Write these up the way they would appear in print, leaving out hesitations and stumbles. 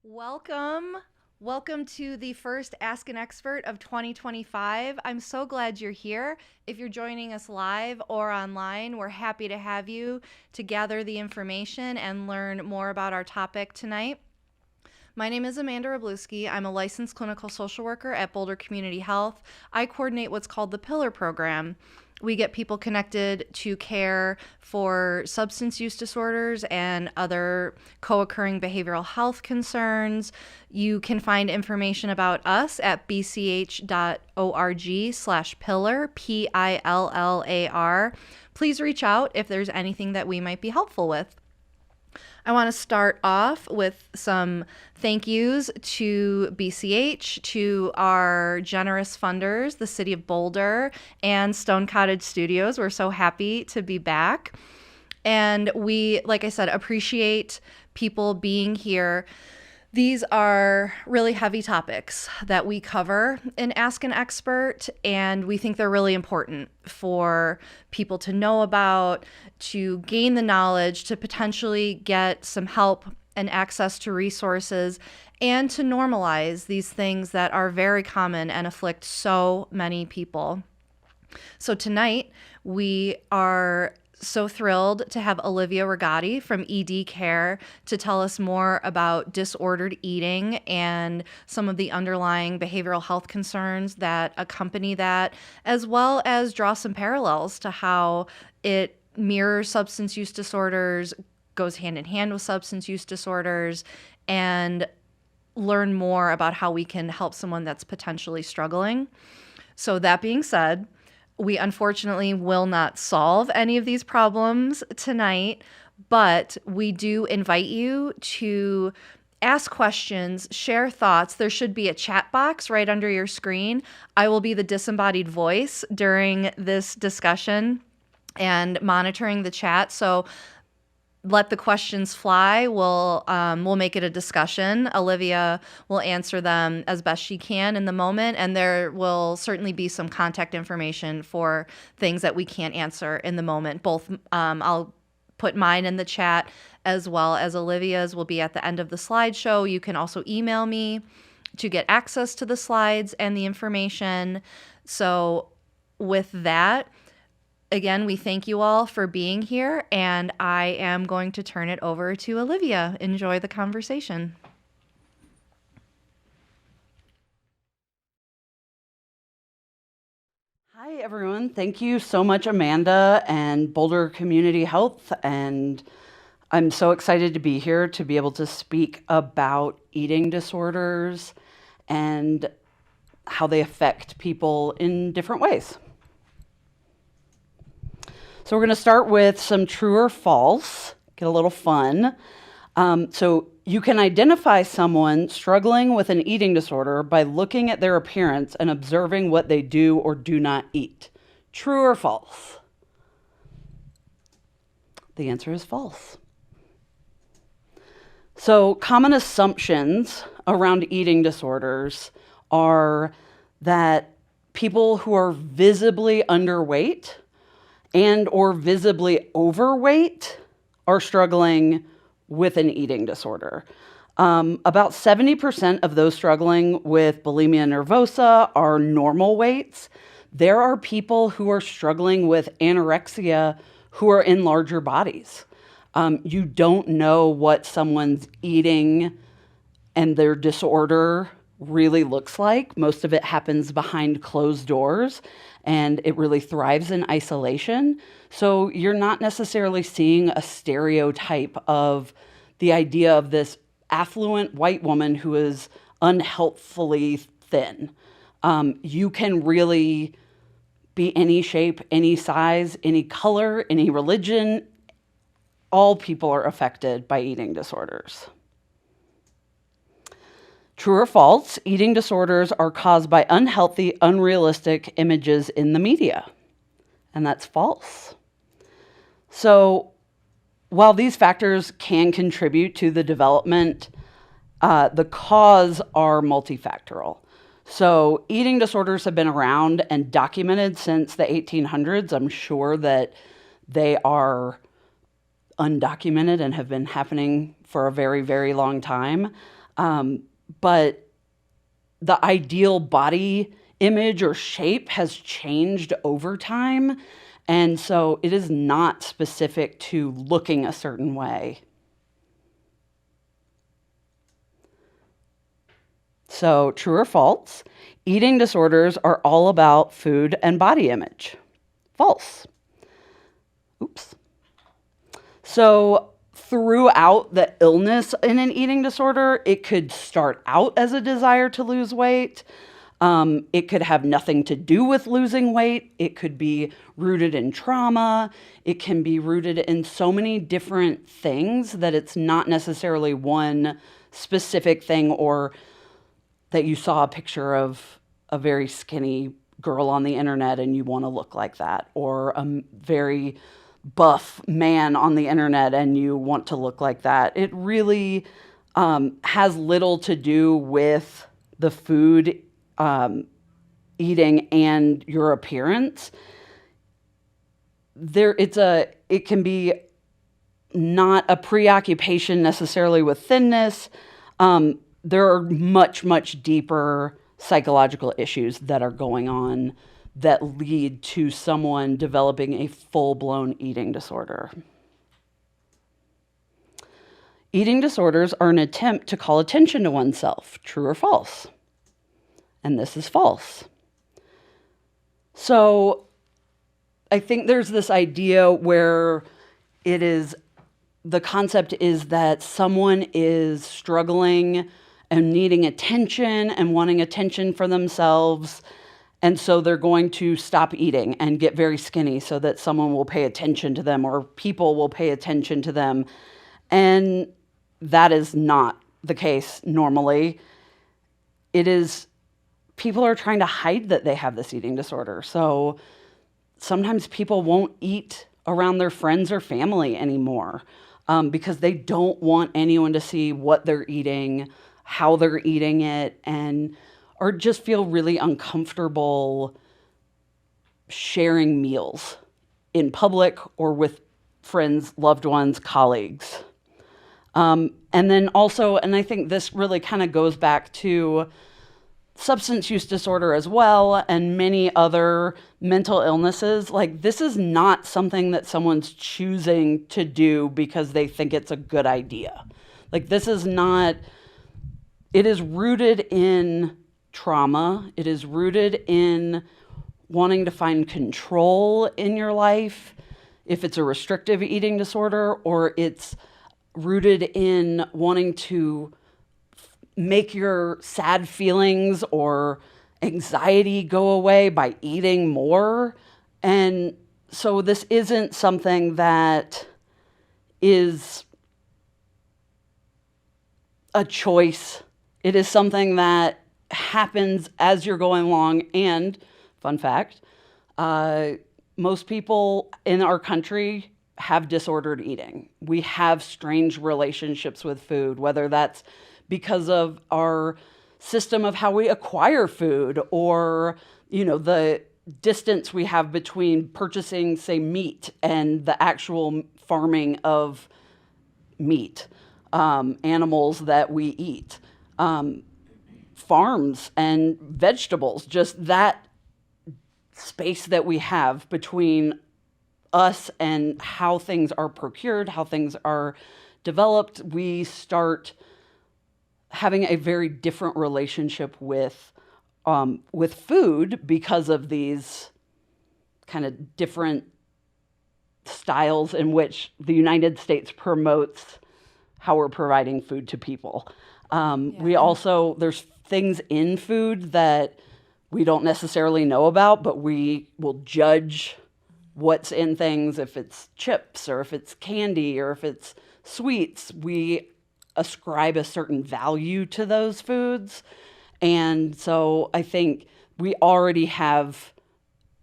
Welcome. Welcome to the first Ask an Expert of 2025. I'm so glad you're here. If you're joining us live or online, we're happy to have you to gather the information and learn more about our topic tonight. My name is Amanda Rablewski. I'm a licensed clinical social worker at Boulder Community Health. I coordinate what's called the Pillar Program. We get people connected to care for substance use disorders and other co-occurring behavioral health concerns. You can find information about us at bch.org/pillar, PILLAR. Please reach out if there's anything that we might be helpful with. I want to start off with some thank yous to BCH, to our generous funders, the City of Boulder, and Stone Cottage Studios. We're so happy to be back. And we, like I said, appreciate people being here. These are really heavy topics that we cover in Ask an Expert, and we think they're really important for people to know about, to gain the knowledge, to potentially get some help and access to resources, and to normalize these things that are very common and afflict so many people. So tonight, we are so thrilled to have Olivia Rigatti from EDCare to tell us more about disordered eating and some of the underlying behavioral health concerns that accompany that, as well as draw some parallels to how it mirrors substance use disorders, goes hand in hand with substance use disorders, and learn more about how we can help someone that's potentially struggling. So that being said, we unfortunately will not solve any of these problems tonight, but we do invite you to ask questions, share thoughts. There should be a chat box right under your screen. I will be the disembodied voice during this discussion and monitoring the chat. So let the questions fly. We'll make it a discussion. Olivia will answer them as best she can in the moment, and there will certainly be some contact information for things that we can't answer in the moment. Both I'll put mine in the chat as well as Olivia's will be at the end of the slideshow. You can also email me to get access to the slides and the information. So with that, again, we thank you all for being here, and I am going to turn it over to Olivia. Enjoy the conversation. Hi, everyone. Thank you so much, Amanda and Boulder Community Health. And I'm so excited to be here to be able to speak about eating disorders and how they affect people in different ways. So we're going to start with some true or false, get a little fun. So you can identify someone struggling with an eating disorder by looking at their appearance and observing what they do or do not eat. True or false? The answer is false. So common assumptions around eating disorders are that people who are visibly underweight and or visibly overweight are struggling with an eating disorder. About 70% of those struggling with bulimia nervosa are normal weights. There are people who are struggling with anorexia who are in larger bodies. You don't know what someone's eating and their disorder really looks like. Most of it happens behind closed doors, and it really thrives in isolation. So you're not necessarily seeing a stereotype of the idea of this affluent white woman who is unhealthfully thin. You can really be any shape, any size, any color, any religion. All people are affected by eating disorders. True or false, eating disorders are caused by unhealthy, unrealistic images in the media. And that's false. So while these factors can contribute to the development, the cause are multifactorial. So eating disorders have been around and documented since the 1800s. I'm sure that they are undocumented and have been happening for a very, very long time. But the ideal body image or shape has changed over time. And so it is not specific to looking a certain way. So, true or false? Eating disorders are all about food and body image. False. Oops. So, throughout the illness in an eating disorder, it could start out as a desire to lose weight. It could have nothing to do with losing weight. It could be rooted in trauma. It can be rooted in so many different things that it's not necessarily one specific thing, or that you saw a picture of a very skinny girl on the internet and you want to look like that, or a very buff man on the internet and you want to look like that. It really has little to do with the food eating and your appearance. It can be not a preoccupation necessarily with thinness. There are much, much deeper psychological issues that are going on that lead to someone developing a full-blown eating disorder. Eating disorders are an attempt to call attention to oneself, true or false? And this is false. So I think there's this idea where the concept is that someone is struggling and needing attention and wanting attention for themselves. And so they're going to stop eating and get very skinny so that someone will pay attention to them or people will pay attention to them. And that is not the case normally. People are trying to hide that they have this eating disorder. So sometimes people won't eat around their friends or family anymore because they don't want anyone to see what they're eating, how they're eating it, or just feel really uncomfortable sharing meals in public or with friends, loved ones, colleagues. And then also, and I think this really kind of goes back to substance use disorder as well, and many other mental illnesses. Like, this is not something that someone's choosing to do because they think it's a good idea. Like, this is not, it is rooted in trauma. It is rooted in wanting to find control in your life, if it's a restrictive eating disorder, or it's rooted in wanting to make your sad feelings or anxiety go away by eating more. And so this isn't something that is a choice. It is something that happens as you're going along. And fun fact, most people in our country have disordered eating. We have strange relationships with food, whether that's because of our system of how we acquire food, or, the distance we have between purchasing, say, meat and the actual farming of meat, animals that we eat, farms and vegetables, just that space that we have between us and how things are procured, how things are developed. We start having a very different relationship with food because of these kind of different styles in which the United States promotes how we're providing food to people. We also, there's things in food that we don't necessarily know about, but we will judge what's in things. If it's chips or if it's candy or if it's sweets, we ascribe a certain value to those foods. And so I think we already have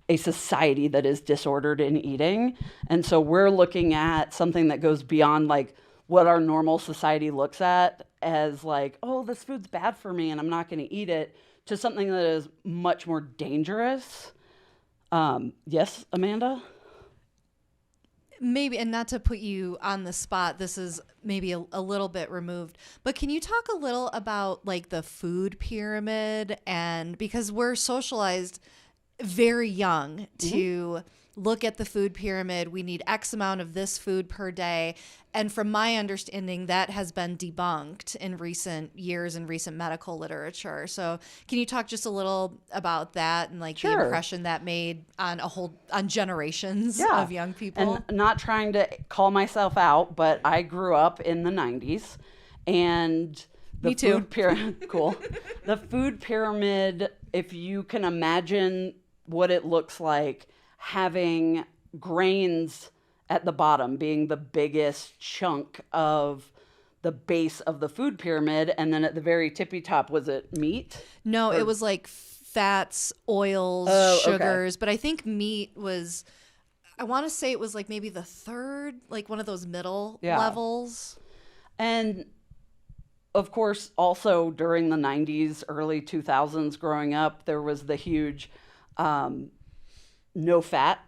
a society that is disordered in eating. And so we're looking at something that goes beyond like what our normal society looks at as like, oh, this food's bad for me and I'm not going to eat it, to something that is much more dangerous. Yes, Amanda? maybe, and not to put you on the spot, this is maybe a little bit removed, but can you talk a little about like the food pyramid? And because we're socialized very young to look at the food pyramid, we need X amount of this food per day. And from my understanding, that has been debunked in recent years in recent medical literature. So can you talk just a little about that and like the impression that made on on generations of young people? And not trying to call myself out, but I grew up in the 90s, and the food pyramid, cool. The food pyramid, if you can imagine what it looks like, having grains at the bottom being the biggest chunk of the base of the food pyramid, and then at the very tippy top, was it meat? No, it was like fats, oils, sugars, but I think meat was, I want to say it was like maybe the third, like one of those middle levels. And of course, also during the 90s, early 2000s growing up, there was the huge no fat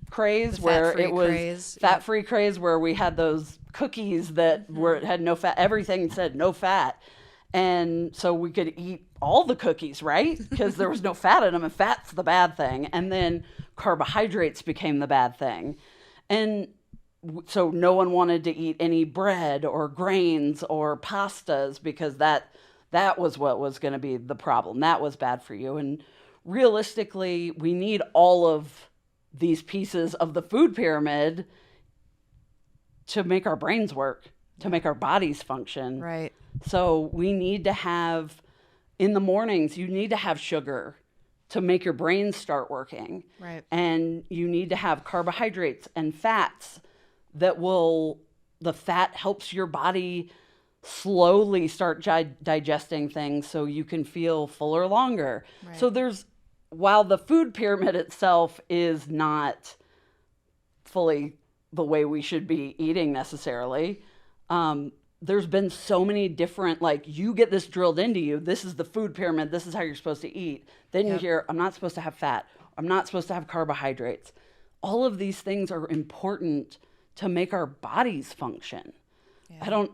craze, where it was fat-free craze, where we had those cookies that had no fat. Everything said no fat. And so we could eat all the cookies, right? Because there was no fat in them, and fat's the bad thing. And then carbohydrates became the bad thing. And so no one wanted to eat any bread or grains or pastas, because that was what was going to be the problem. That was bad for you. And realistically, we need all of these pieces of the food pyramid to make our brains work, to make our bodies function. Right. So we need to have, in the mornings, you need to have sugar to make your brain start working. Right. And you need to have carbohydrates and fats the fat helps your body slowly start digesting things so you can feel fuller longer. Right. So while the food pyramid itself is not fully the way we should be eating necessarily, there's been so many different, like, you get this drilled into you, this is the food pyramid, this is how you're supposed to eat. Then you hear, I'm not supposed to have fat, I'm not supposed to have carbohydrates. All of these things are important to make our bodies function. Yeah.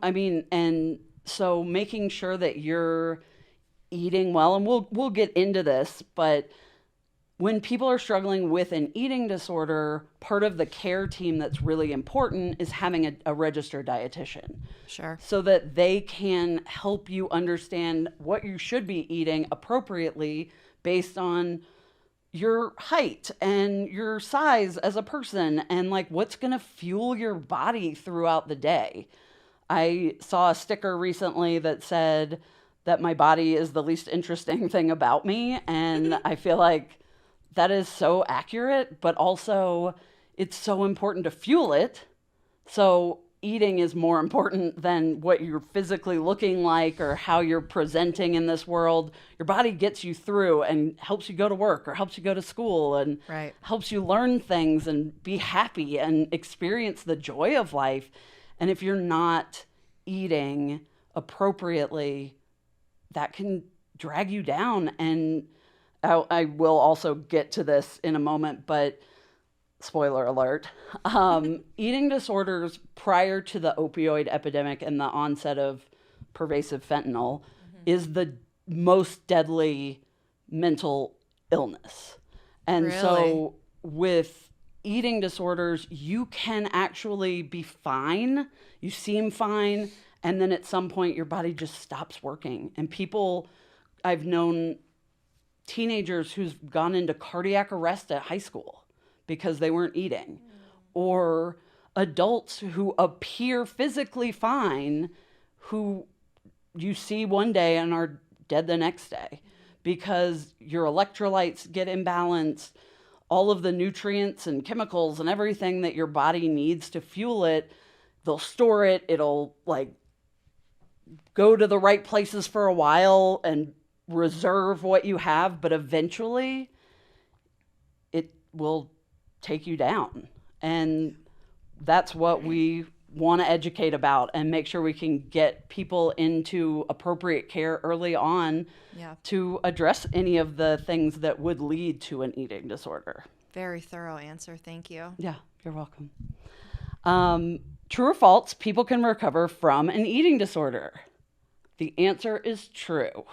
And so making sure that you're eating well, and we'll get into this, but when people are struggling with an eating disorder, part of the care team that's really important is having a registered dietitian. Sure. So that they can help you understand what you should be eating appropriately based on your height and your size as a person, and like what's going to fuel your body throughout the day. I saw a sticker recently that said that my body is the least interesting thing about me, and I feel like that is so accurate, but also it's so important to fuel it. So eating is more important than what you're physically looking like or how you're presenting in this world. Your body gets you through and helps you go to work or helps you go to school and helps you learn things and be happy and experience the joy of life. And if you're not eating appropriately, that can drag you down. And I will also get to this in a moment, but spoiler alert, eating disorders prior to the opioid epidemic and the onset of pervasive fentanyl is the most deadly mental illness. And so with eating disorders, you can actually be fine, you seem fine, and then at some point your body just stops working. And I've known teenagers who's gone into cardiac arrest at high school because they weren't eating, or adults who appear physically fine, who you see one day and are dead the next day because your electrolytes get imbalanced, all of the nutrients and chemicals and everything that your body needs to fuel it, they'll store it, it'll like go to the right places for a while and reserve what you have, but eventually it will take you down. And that's what we want to educate about and make sure we can get people into appropriate care early on to address any of the things that would lead to an eating disorder. Very thorough answer. Thank you. Yeah, you're welcome. True or false, people can recover from an eating disorder? The answer is true.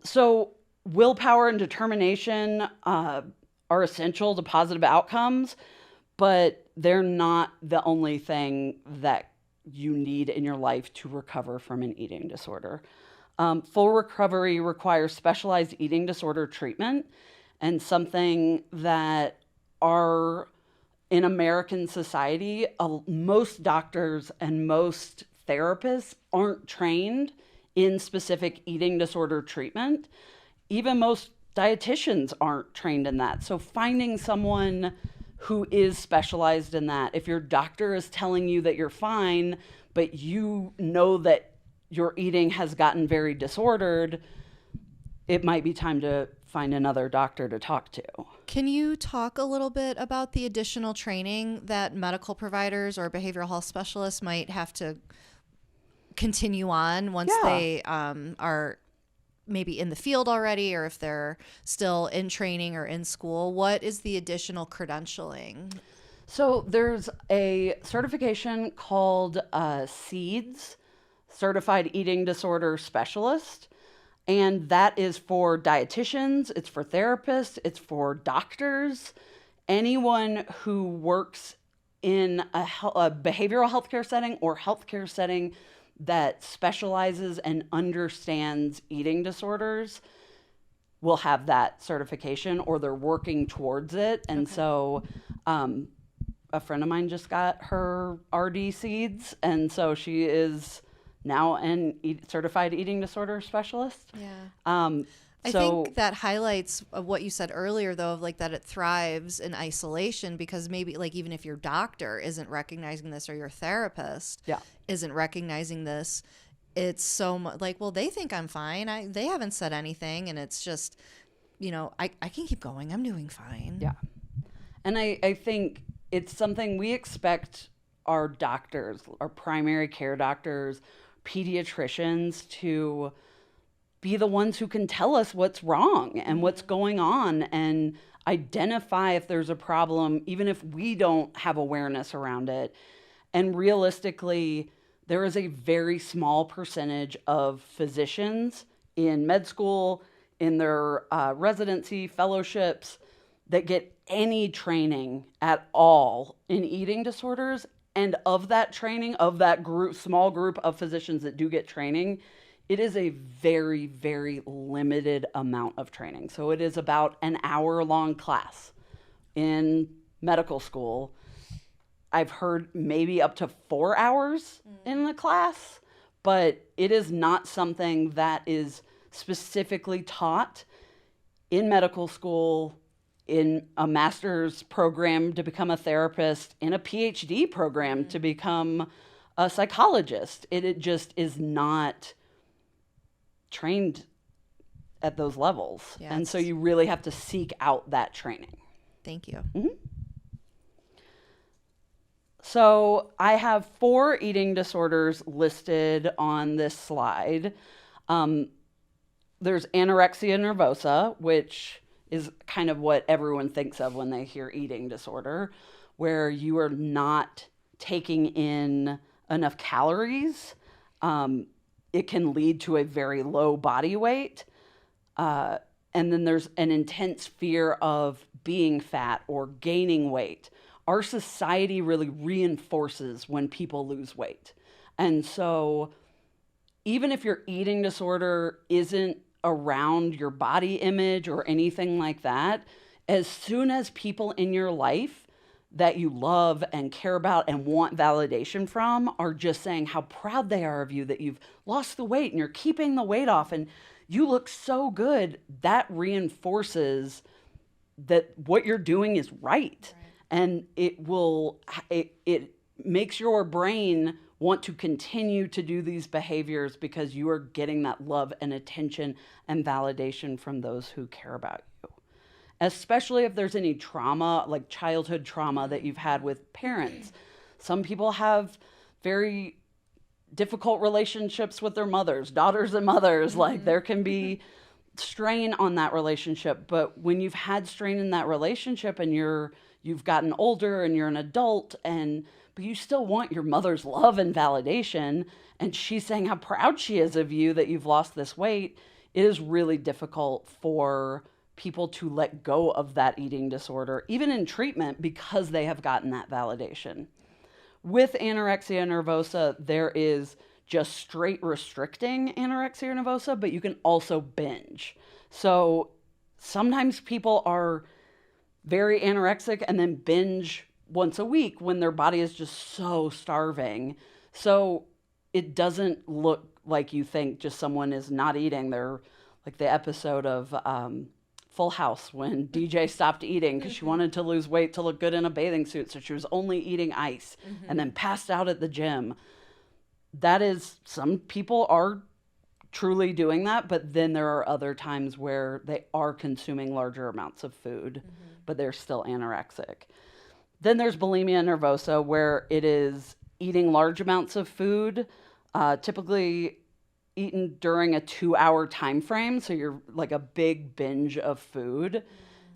So willpower and determination are essential to positive outcomes, but they're not the only thing that you need in your life to recover from an eating disorder. Full recovery requires specialized eating disorder treatment, and something that in American society, most doctors and most therapists aren't trained in specific eating disorder treatment. Even most dietitians aren't trained in that. So finding someone who is specialized in that, if your doctor is telling you that you're fine, but you know that your eating has gotten very disordered, it might be time to find another doctor to talk to. Can you talk a little bit about the additional training that medical providers or behavioral health specialists might have to continue on once they are maybe in the field already, or if they're still in training or in school? What is the additional credentialing? So there's a certification called CEDS, Certified Eating Disorder Specialist. And that is for dietitians, it's for therapists, it's for doctors, anyone who works in a behavioral healthcare setting or healthcare setting that specializes and understands eating disorders will have that certification, or they're working towards it. And so a friend of mine just got her RD CEDS, and so she is now an certified eating disorder specialist. Yeah. I think that highlights of what you said earlier, though, of like that it thrives in isolation, because maybe like even if your doctor isn't recognizing this or your therapist isn't recognizing this, it's so much like, well, they think I'm fine. They haven't said anything. And it's just, I can keep going. I'm doing fine. Yeah. And I think it's something we expect our doctors, our primary care doctors, pediatricians to be the ones who can tell us what's wrong and what's going on and identify if there's a problem, even if we don't have awareness around it. And realistically, there is a very small percentage of physicians in med school, in their residency, fellowships, that get any training at all in eating disorders. And of that training, of that small group of physicians that do get training, it is a very, very limited amount of training. So it is about an hour-long class in medical school. I've heard maybe up to 4 hours in the class, but it is not something that is specifically taught in medical school, in a master's program to become a therapist, in a PhD program to become a psychologist. It just is not trained at those levels. Yes. And so you really have to seek out that training. Thank you. Mm-hmm. So I have 4 eating disorders listed on this slide. There's anorexia nervosa, which is kind of what everyone thinks of when they hear eating disorder, where you are not taking in enough calories. It can lead to a very low body weight. And then there's an intense fear of being fat or gaining weight. Our society really reinforces when people lose weight. And so even if your eating disorder isn't around your body image or anything like that, as soon as people in your life that you love and care about and want validation from are just saying how proud they are of you, that you've lost the weight and you're keeping the weight off and you look so good, that reinforces that what you're doing is right. And it makes your brain want to continue to do these behaviors because you are getting that love and attention and validation from those who care about you. Especially if there's any trauma, like childhood trauma that you've had with parents. Some people have very difficult relationships with their mothers, daughters and mothers. Like there can be strain on that relationship. But when you've had strain in that relationship and you've gotten older and you're an adult, but you still want your mother's love and validation, and she's saying how proud she is of you that you've lost this weight, it is really difficult for people to let go of that eating disorder, even in treatment, because they have gotten that validation. With anorexia nervosa, there is just straight restricting anorexia nervosa, but you can also binge. So sometimes people are very anorexic and then binge once a week when their body is just so starving. So it doesn't look like you think just someone is not eating. They're like the episode of Full House when DJ stopped eating because she wanted to lose weight to look good in a bathing suit. So she was only eating ice and then passed out at the gym. That is, some people are truly doing that, but then there are other times where they are consuming larger amounts of food, but they're still anorexic. Then there's bulimia nervosa, where it is eating large amounts of food, typically eaten during a 2-hour time frame. So you're like a big binge of food.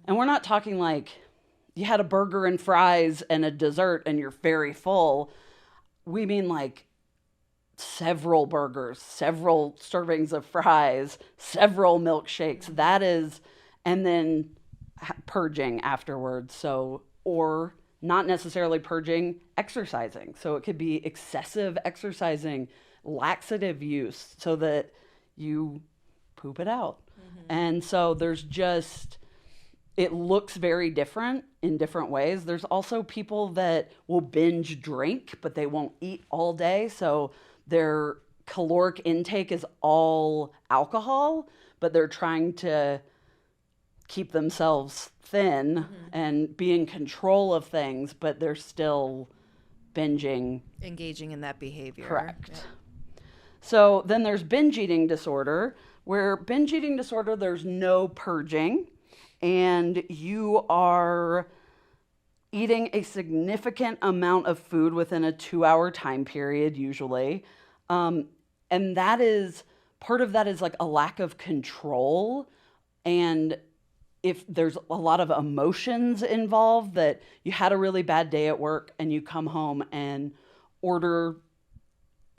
And we're not talking like you had a burger and fries and a dessert and you're very full. We mean like several burgers, several servings of fries, several milkshakes. That is, and then purging afterwards. So, or not necessarily purging, exercising. So it could be excessive exercising, laxative use so that you poop it out. And so there's just, it looks very different in different ways. There's also people that will binge drink, but they won't eat all day. So their caloric intake is all alcohol, but they're trying to keep themselves thin and be in control of things, but they're still binging. Engaging in that behavior. Correct. Yep. So then there's binge eating disorder, where binge eating disorder, there's no purging, and you are eating a significant amount of food within a 2-hour time period, usually. And that is, part of that is like a lack of control. And if there's a lot of emotions involved, that you had a really bad day at work and you come home and order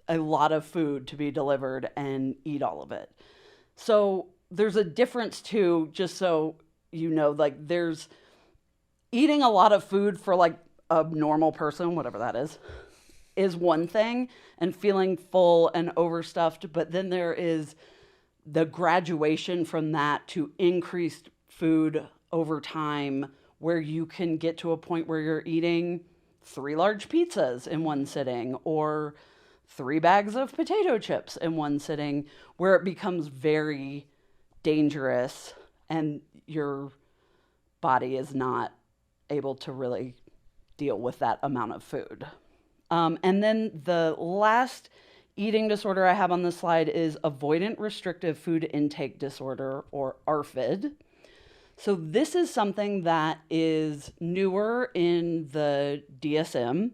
a lot of food to be delivered and eat all of it. So there's a difference too, just so you know, like there's eating a lot of food for like a normal person, whatever that is one thing, and feeling full and overstuffed. But then there is the graduation from that to increased food over time, where you can get to a point where you're eating 3 large pizzas in one sitting or 3 bags of potato chips in one sitting, where it becomes very dangerous and your body is not able to really deal with that amount of food. And then the last eating disorder I have on this slide is avoidant restrictive food intake disorder, or ARFID. So this is something that is newer in the DSM,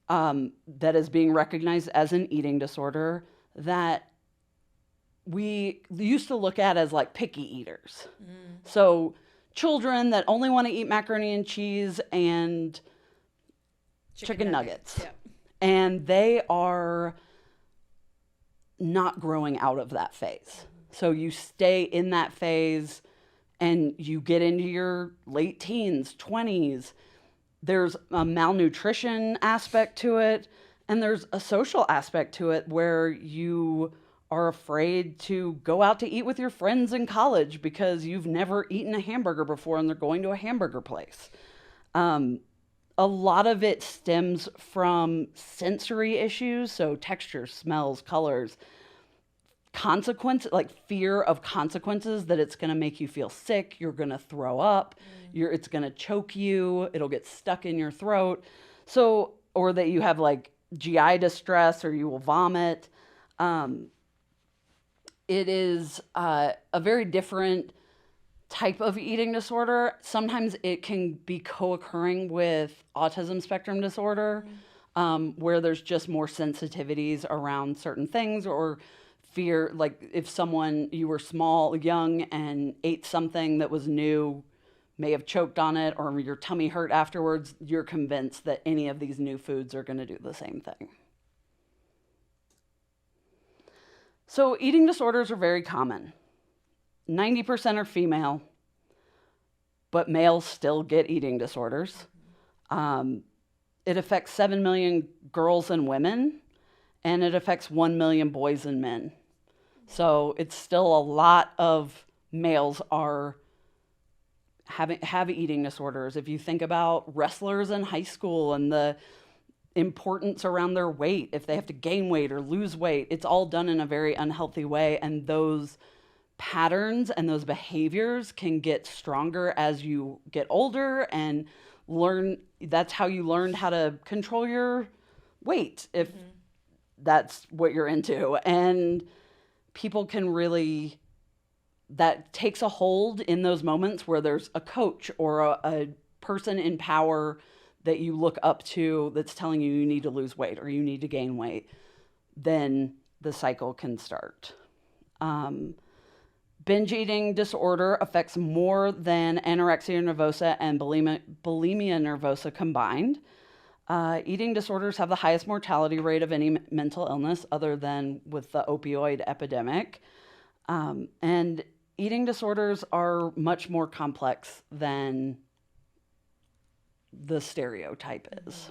that is being recognized as an eating disorder that we used to look at as like picky eaters. So children that only want to eat macaroni and cheese and chicken nuggets. Yep. And they are not growing out of that phase. So you stay in that phase and you get into your late teens, 20s. There's a malnutrition aspect to it, and there's a social aspect to it where you are afraid to go out to eat with your friends in college because you've never eaten a hamburger before and they're going to a hamburger place. A lot of it stems from sensory issues, so textures, smells, colors, consequences, like fear of consequences, that it's going to make you feel sick, you're going to throw up, it's going to choke you, it'll get stuck in your throat. So, or that you have like GI distress or you will vomit. It is a very different type of eating disorder. Sometimes it can be co-occurring with autism spectrum disorder, where there's just more sensitivities around certain things, or fear, like if you were small, young, and ate something that was new, may have choked on it, or your tummy hurt afterwards, you're convinced that any of these new foods are going to do the same thing. So eating disorders are very common. 90% are female, but males still get eating disorders. It affects 7 million girls and women, and it affects 1 million boys and men. So it's still a lot of males have eating disorders. If you think about wrestlers in high school and the importance around their weight, if they have to gain weight or lose weight, it's all done in a very unhealthy way, and those patterns and those behaviors can get stronger as you get older and learn. That's how you learned how to control your weight, if that's what you're into. And people can really, that takes a hold in those moments where there's a coach or a person in power that you look up to that's telling you need to lose weight or you need to gain weight. Then the cycle can start. Binge eating disorder affects more than anorexia nervosa and bulimia nervosa combined. Eating disorders have the highest mortality rate of any mental illness other than with the opioid epidemic. And eating disorders are much more complex than the stereotype is.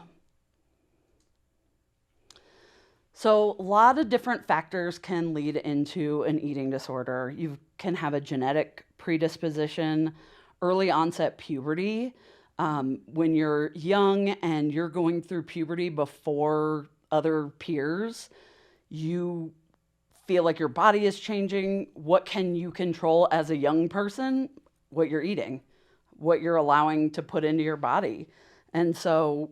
So a lot of different factors can lead into an eating disorder. You can have a genetic predisposition, early onset puberty. When you're young and you're going through puberty before other peers, you feel like your body is changing. What can you control as a young person? What you're eating, what you're allowing to put into your body. And so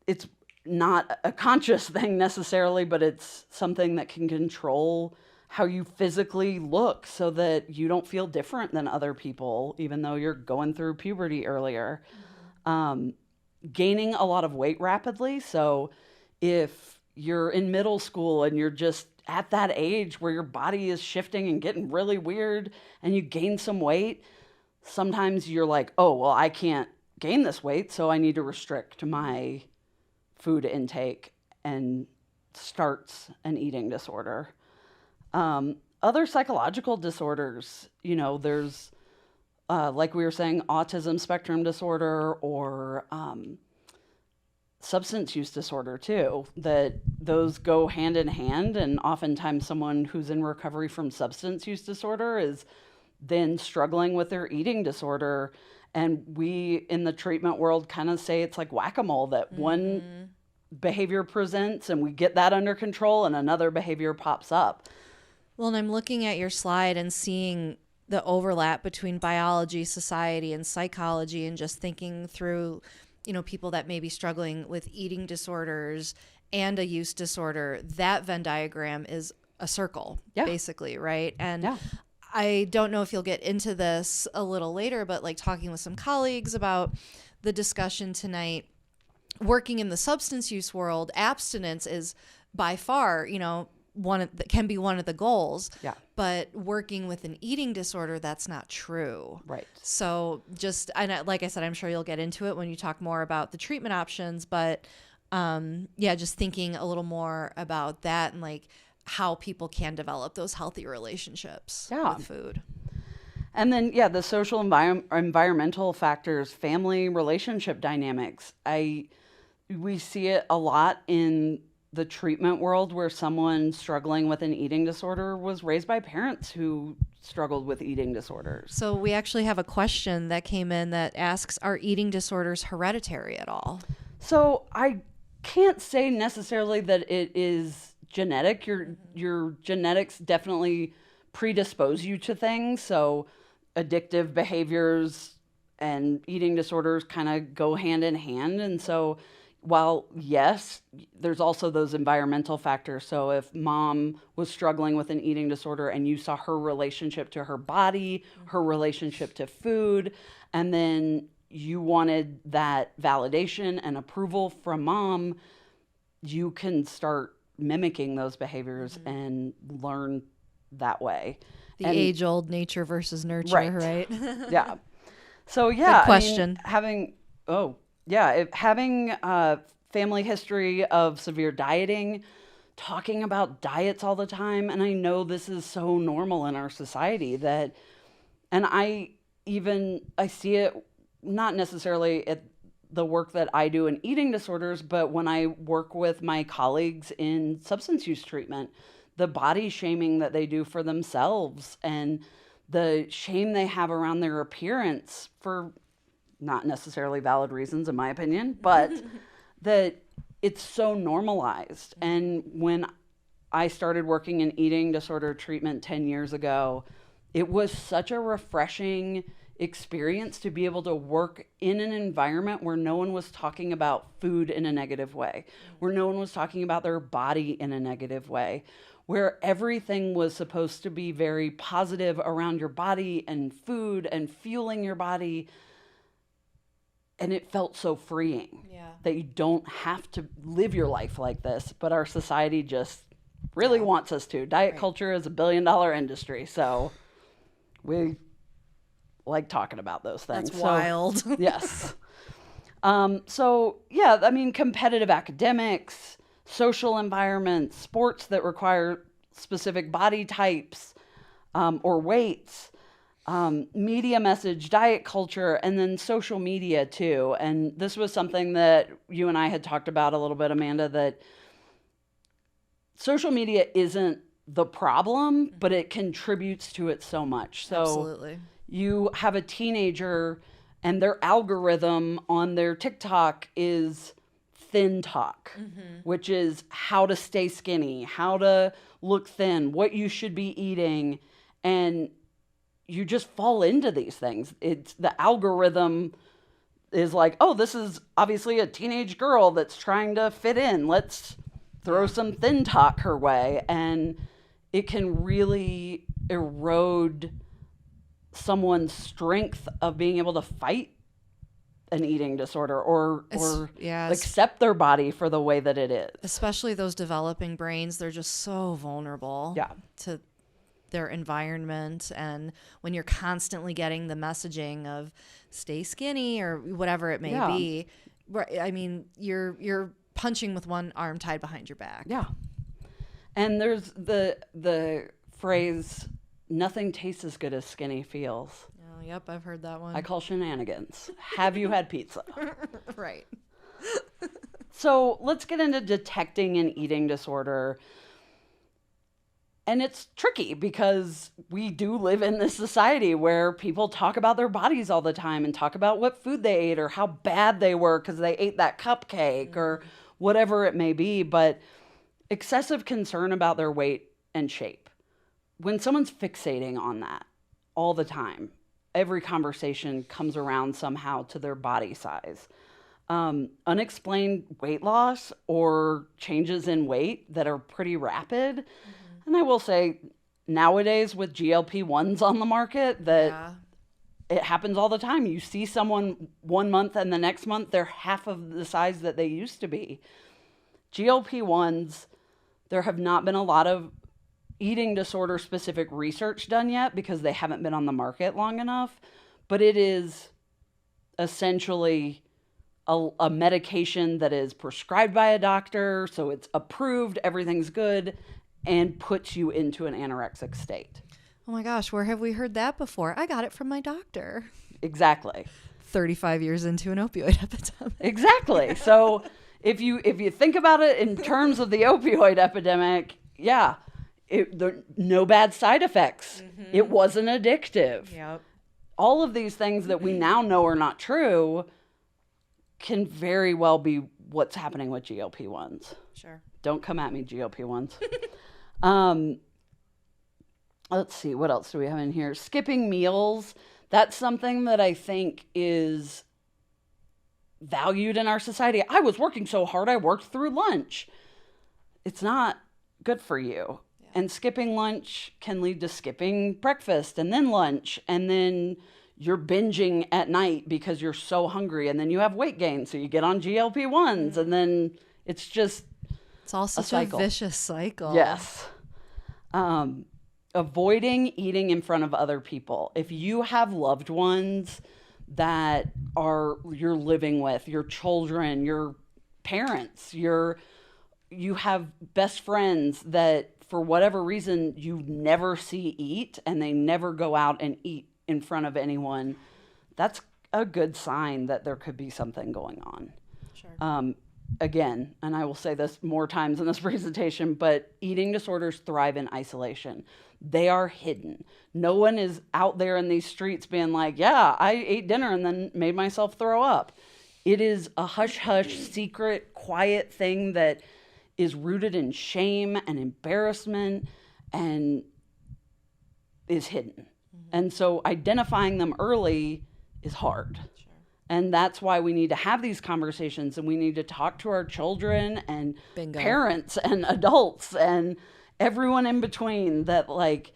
it's not a conscious thing necessarily, but it's something that can control how you physically look so that you don't feel different than other people, even though you're going through puberty earlier. Gaining a lot of weight rapidly. So if you're in middle school and you're just at that age where your body is shifting and getting really weird and you gain some weight, sometimes you're like, oh, well, I can't gain this weight, so I need to restrict my food intake, and starts an eating disorder. Other psychological disorders, there's, like we were saying, autism spectrum disorder or substance use disorder too, that those go hand in hand. And oftentimes someone who's in recovery from substance use disorder is then struggling with their eating disorder. And we in the treatment world kind of say it's like whack-a-mole, that one behavior presents and we get that under control and another behavior pops up. Well, and I'm looking at your slide and seeing the overlap between biology, society, and psychology, and just thinking through, people that may be struggling with eating disorders and a use disorder. That Venn diagram is a circle, basically, right? And I don't know if you'll get into this a little later, but like talking with some colleagues about the discussion tonight, working in the substance use world, abstinence is by far, can be one of the goals. Yeah. But working with an eating disorder, that's not true. Right. So like I said, I'm sure you'll get into it when you talk more about the treatment options, but just thinking a little more about that and like how people can develop those healthy relationships with food. And then, the social environmental factors, family relationship dynamics. We see it a lot in the treatment world where someone struggling with an eating disorder was raised by parents who struggled with eating disorders. So we actually have a question that came in that asks, are eating disorders hereditary at all? So I can't say necessarily that it is genetic. Your genetics definitely predispose you to things. So addictive behaviors and eating disorders kind of go hand in hand. And so while, yes, there's also those environmental factors. So if mom was struggling with an eating disorder and you saw her relationship to her body, her relationship to food, and then you wanted that validation and approval from mom, you can start mimicking those behaviors and learn that way. The age-old nature versus nurture, right? Yeah. So yeah, Good question. Having family history of severe dieting, talking about diets all the time, and I know this is so normal in our society and I see it not necessarily at the work that I do in eating disorders, but when I work with my colleagues in substance use treatment, the body shaming that they do for themselves and the shame they have around their appearance for not necessarily valid reasons, in my opinion, but that it's so normalized. And when I started working in eating disorder treatment 10 years ago, it was such a refreshing experience to be able to work in an environment where no one was talking about food in a negative way, where no one was talking about their body in a negative way, where everything was supposed to be very positive around your body and food and fueling your body. And it felt so freeing that you don't have to live your life like this, but our society just really wants us to. Diet culture is $1 billion industry, so we like talking about those things. That's wild. Yes. Competitive academics, social environments, sports that require specific body types or weights, media message, diet culture, and then social media too. And this was something that you and I had talked about a little bit, Amanda, that social media isn't the problem, but it contributes to it so much. So absolutely. You have a teenager and their algorithm on their TikTok is thin talk, which is how to stay skinny, how to look thin, what you should be eating. And you just fall into these things. It's the algorithm is like, oh, this is obviously a teenage girl that's trying to fit in. Let's throw some thin talk her way. And it can really erode someone's strength of being able to fight an eating disorder or accept their body for the way that it is. Especially those developing brains, they're just so vulnerable to their environment. And when you're constantly getting the messaging of stay skinny or whatever it may be, I mean, you're punching with one arm tied behind your back. Yeah. And there's the phrase, nothing tastes as good as skinny feels. Oh, yep, I've heard that one. I call shenanigans. Have you had pizza? Right. So let's get into detecting an eating disorder. And it's tricky because we do live in this society where people talk about their bodies all the time and talk about what food they ate or how bad they were because they ate that cupcake or whatever it may be. But excessive concern about their weight and shape, when someone's fixating on that all the time, every conversation comes around somehow to their body size. Unexplained weight loss or changes in weight that are pretty rapid. And I will say, nowadays with GLP-1s on the market, that it happens all the time. You see someone 1 month and the next month they're half of the size that they used to be. GLP-1s, there have not been a lot of eating disorder specific research done yet because they haven't been on the market long enough, but it is essentially a medication that is prescribed by a doctor, so it's approved, everything's good, and puts you into an anorexic state. Oh my gosh, where have we heard that before? I got it from my doctor. Exactly. 35 years into an opioid epidemic. Exactly. So if you think about it in terms of the opioid epidemic, no bad side effects. It wasn't addictive. Yep. All of these things that we now know are not true can very well be what's happening with GLP-1s. Sure. Don't come at me, GLP-1s. Let's see, what else do we have in here? Skipping meals. That's something that I think is valued in our society. I was working so hard, I worked through lunch. It's not good for you. Yeah. And skipping lunch can lead to skipping breakfast and then lunch. And then you're binging at night because you're so hungry. And then you have weight gain. So you get on GLP-1s. And then it's just It's all such a cycle. vicious cycle. Yes. Avoiding eating in front of other people. If you have loved ones that you're living with, your children, your parents, you have best friends that for whatever reason you never see eat and they never go out and eat in front of anyone, that's a good sign that there could be something going on. Sure. Again, and I will say this more times in this presentation, but eating disorders thrive in isolation. They are hidden. No one is out there in these streets being like, yeah, I ate dinner and then made myself throw up. It is a hush-hush, secret, quiet thing that is rooted in shame and embarrassment and is hidden. Mm-hmm. And so identifying them early is hard. Sure. And that's why we need to have these conversations, and we need to talk to our children and Bingo. Parents and adults and everyone in between that, like,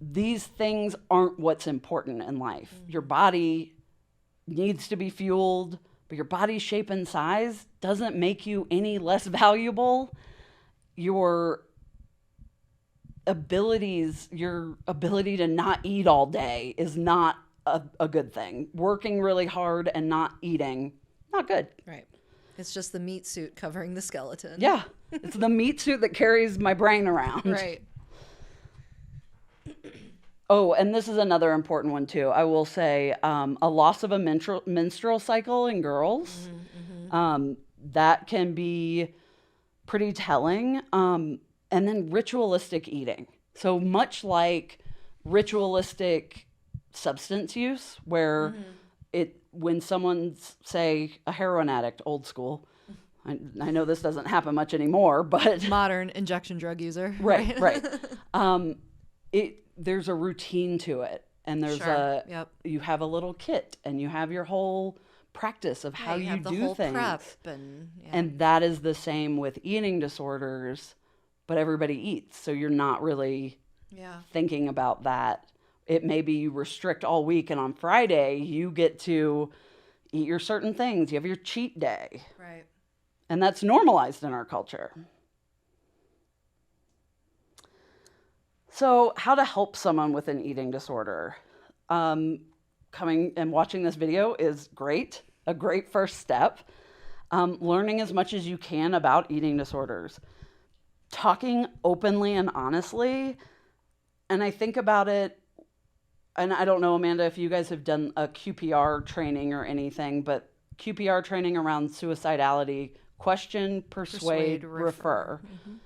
these things aren't what's important in life. Mm-hmm. Your body needs to be fueled, but your body's shape and size doesn't make you any less valuable. Your ability to not eat all day is not a good thing. Working really hard and not eating, not good. Right. It's just the meat suit covering the skeleton. Yeah. It's the meat suit that carries my brain around. Right. Oh, and this is another important one too. I will say a loss of a menstrual cycle in girls. Mm-hmm. That can be pretty telling. And then ritualistic eating. So much like ritualistic substance use, where when someone's, say, a heroin addict, old school, I know this doesn't happen much anymore, but modern injection drug user. Right. There's a routine to it, and there's you have a little kit, and you have your whole practice of how you do whole things. Prep and that is the same with eating disorders, but everybody eats, so you're not really thinking about that. It may be you restrict all week, and on Friday you get to eat your certain things. You have your cheat day. Right. And that's normalized in our culture. So how to help someone with an eating disorder? Coming and watching this video is great, a great first step. Learning as much as you can about eating disorders. Talking openly and honestly. And I think about it, and I don't know, Amanda, if you guys have done a QPR training or anything, but QPR training around suicidality, question, persuade, refer. Mm-hmm.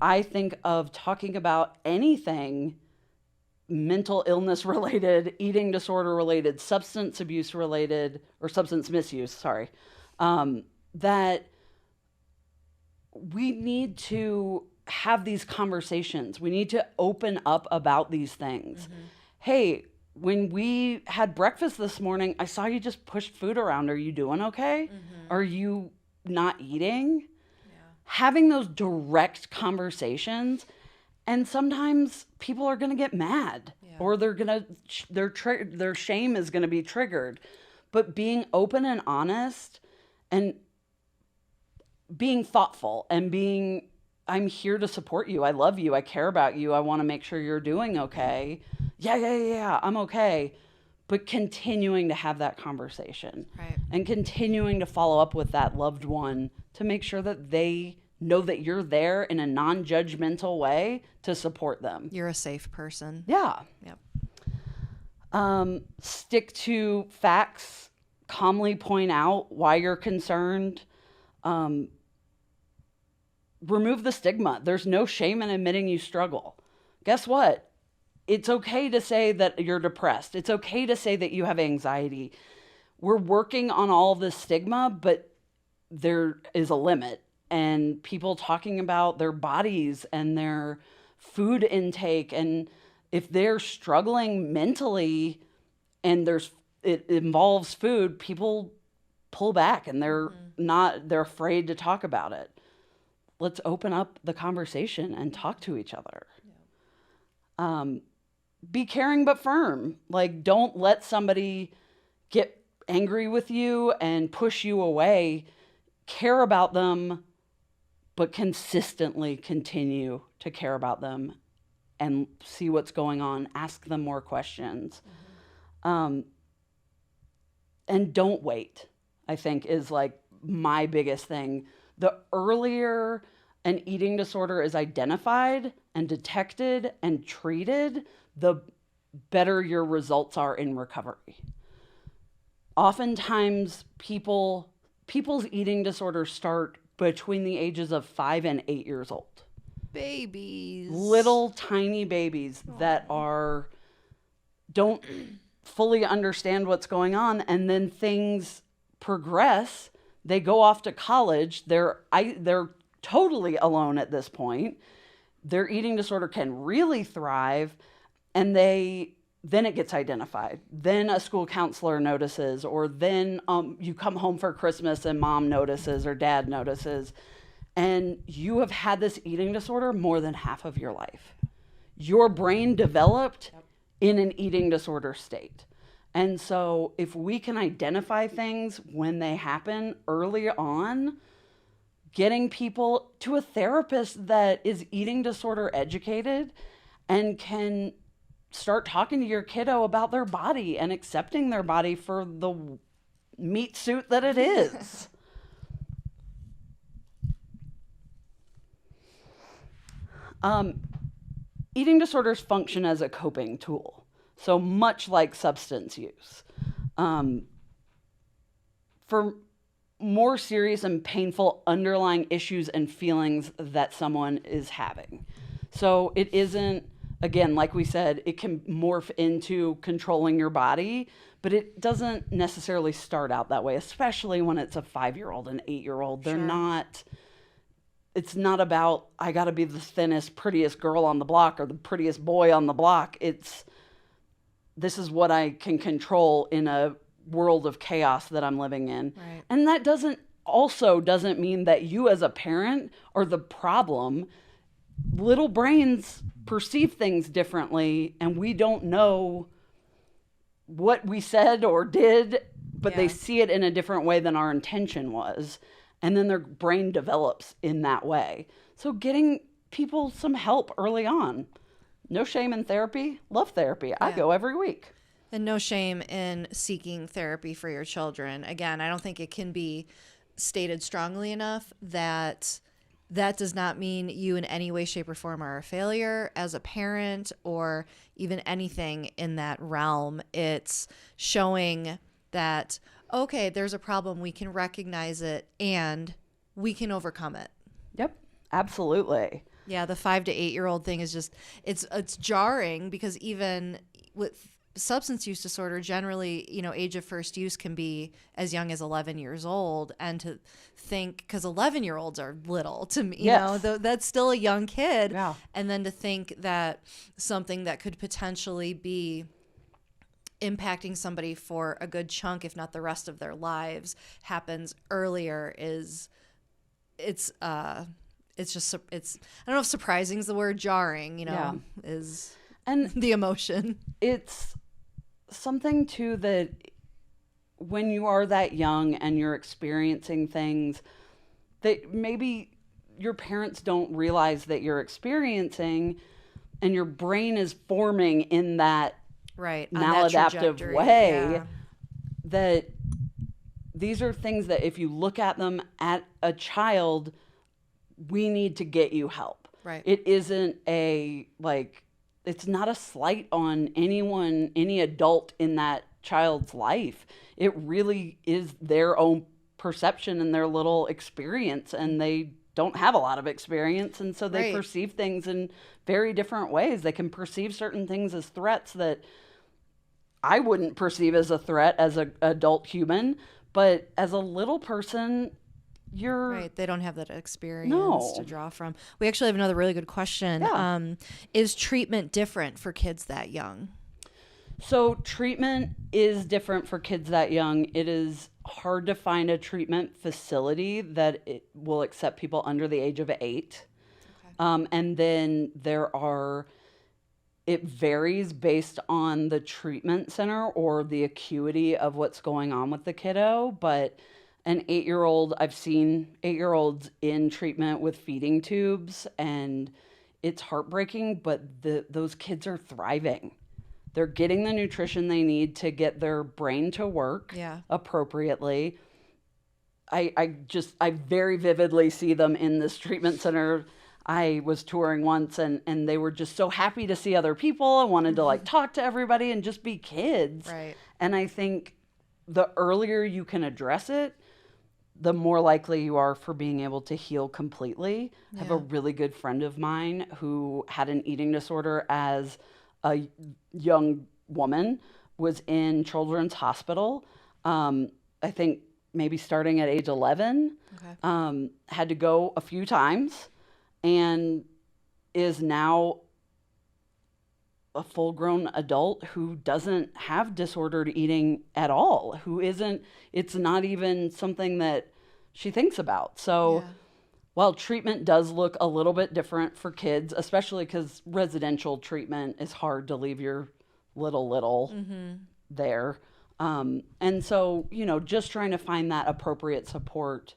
I think of talking about anything mental illness related, eating disorder related, substance abuse related, or substance misuse, that we need to have these conversations. We need to open up about these things. Mm-hmm. Hey, when we had breakfast this morning, I saw you just pushed food around. Are you doing okay? Mm-hmm. Are you not eating? Having those direct conversations, and sometimes people are going to get mad, or their shame is going to be triggered. But being open and honest, and being thoughtful, and I'm here to support you. I love you. I care about you. I want to make sure you're doing okay. Yeah, I'm okay. But continuing to have that conversation, right, and continuing to follow up with that loved one to make sure that they know that you're there in a non-judgmental way to support them. You're a safe person. Yeah. Yep. Stick to facts. Calmly point out why you're concerned. Remove the stigma. There's no shame in admitting you struggle. Guess what? It's okay to say that you're depressed. It's okay to say that you have anxiety. We're working on all this stigma, but there is a limit. And people talking about their bodies and their food intake, and if they're struggling mentally and it involves food, people pull back and they're afraid to talk about it. Let's open up the conversation and talk to each other. Yeah. Be caring but firm. Like, don't let somebody get angry with you and push you away. Care about them, but consistently continue to care about them and see what's going on, ask them more questions. And don't wait, I think, is like my biggest thing. The earlier an eating disorder is identified and detected and treated, the better your results are in recovery. Oftentimes, people's eating disorders start between the ages of 5 and 8 years old. Babies. Little tiny babies that don't fully understand what's going on, and then things progress. They go off to college. They're totally alone at this point. Their eating disorder can really thrive, and then it gets identified. Then a school counselor notices, or then you come home for Christmas and mom notices or dad notices, and you have had this eating disorder more than half of your life. Your brain developed in an eating disorder state. And so if we can identify things when they happen early on, getting people to a therapist that is eating disorder educated and can start talking to your kiddo about their body and accepting their body for the meat suit that it is. Eating disorders function as a coping tool, so much like substance use. For more serious and painful underlying issues and feelings that someone is having. So it isn't, again, like we said, it can morph into controlling your body, but it doesn't necessarily start out that way, especially when it's a 5-year-old and 8-year-old. They're not, it's not about, I got to be the thinnest, prettiest girl on the block or the prettiest boy on the block. It's, this is what I can control in a world of chaos that I'm living in. Right. And that doesn't mean that you as a parent are the problem. Little brains perceive things differently, and we don't know what we said or did, but they see it in a different way than our intention was. And then their brain develops in that way. So getting people some help early on. No shame in therapy. Love therapy. I go every week. And no shame in seeking therapy for your children. Again, I don't think it can be stated strongly enough that that does not mean you in any way, shape, or form are a failure as a parent or even anything in that realm. It's showing that, okay, there's a problem, we can recognize it, and we can overcome it. Yep, absolutely. Yeah, the 5 to 8-year-old thing is just, it's jarring because even with substance use disorder, generally, age of first use can be as young as 11 years old. And to think, because 11-year-olds are little to me, that's still a young kid. Yeah. And then to think that something that could potentially be impacting somebody for a good chunk, if not the rest of their lives, happens earlier it's I don't know if surprising is the word, jarring, is and the emotion. It's something too that when you are that young and you're experiencing things that maybe your parents don't realize that you're experiencing, and your brain is forming in that maladaptive way, that these are things that if you look at them at a child, we need to get you help. Right. It isn't it's not a slight on anyone, any adult in that child's life. It really is their own perception and their little experience, and they don't have a lot of experience, and so they perceive things in very different ways. They can perceive certain things as threats that I wouldn't perceive as a threat as an adult human, but as a little person, they don't have that experience to draw from. We actually have another really good question. Is treatment different for kids that young? So treatment is different for kids that young. It is hard to find a treatment facility that it will accept people under the age of 8. Okay. And then it varies based on the treatment center or the acuity of what's going on with the kiddo. But an 8-year-old, I've seen 8-year-olds in treatment with feeding tubes, and it's heartbreaking, but those kids are thriving. They're getting the nutrition they need to get their brain to work appropriately. I very vividly see them in this treatment center. I was touring once, and they were just so happy to see other people and wanted to like talk to everybody and just be kids. Right. And I think the earlier you can address it, the more likely you are for being able to heal completely. I have a really good friend of mine who had an eating disorder as a young woman, was in Children's Hospital. I think maybe starting at age 11, had to go a few times, and is now a full-grown adult who doesn't have disordered eating at all, it's not even something that she thinks about. So while treatment does look a little bit different for kids, especially because residential treatment is hard to leave your little there. And so, just trying to find that appropriate support,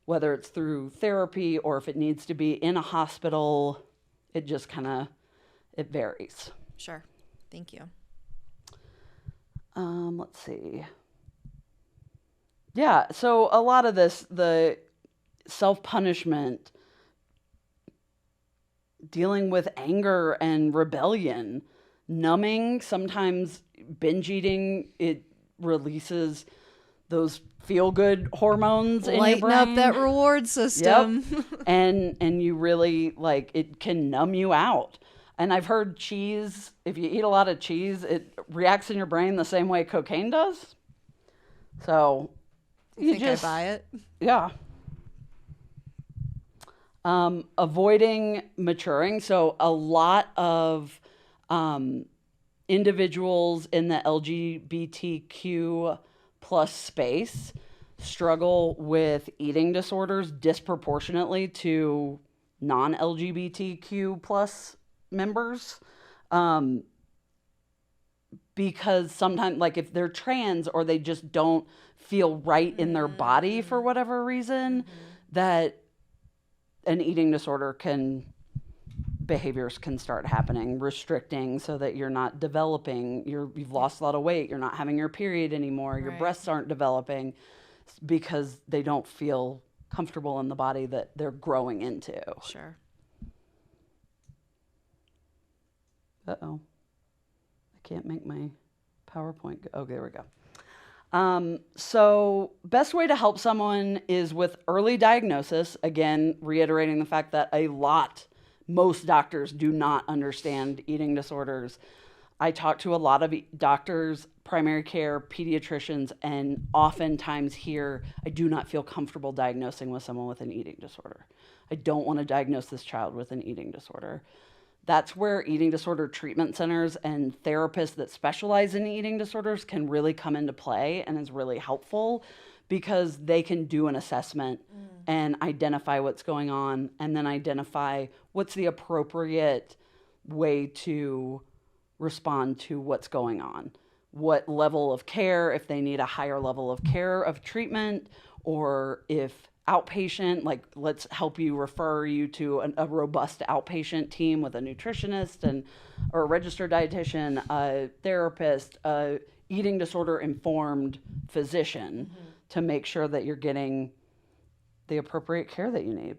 whether it's through therapy or if it needs to be in a hospital, it just it varies. Sure. Thank you. Let's see. Yeah, so a lot of this, the self-punishment, dealing with anger and rebellion, numbing, sometimes binge eating, it releases those feel-good hormones in your brain. Lighten up that reward system. Yep. and you really, it can numb you out. And I've heard cheese, if you eat a lot of cheese, it reacts in your brain the same way cocaine does. So you think I buy it? Yeah. Avoiding maturing. So a lot of individuals in the LGBTQ plus space struggle with eating disorders disproportionately to non-LGBTQ plus members. Because sometimes, if they're trans or they just don't feel right in their body for whatever reason, that an eating disorder behaviors can start happening, restricting so that you're not developing, you've lost a lot of weight, you're not having your period anymore, your breasts aren't developing because they don't feel comfortable in the body that they're growing into. Sure. Uh-oh. I can't make my PowerPoint go. Oh, there we go. So best way to help someone is with early diagnosis. Again, reiterating the fact that most doctors do not understand eating disorders. I talk to a lot of doctors, primary care, pediatricians, and oftentimes hear, I do not feel comfortable diagnosing with someone with an eating disorder. I don't want to diagnose this child with an eating disorder. That's where eating disorder treatment centers and therapists that specialize in eating disorders can really come into play and is really helpful because they can do an assessment and identify what's going on and then identify what's the appropriate way to respond to what's going on. What level of care, if they need a higher level of care of treatment, or if outpatient, let's help you refer you to a robust outpatient team with a nutritionist or a registered dietitian, a therapist, a eating disorder informed physician to make sure that you're getting the appropriate care that you need.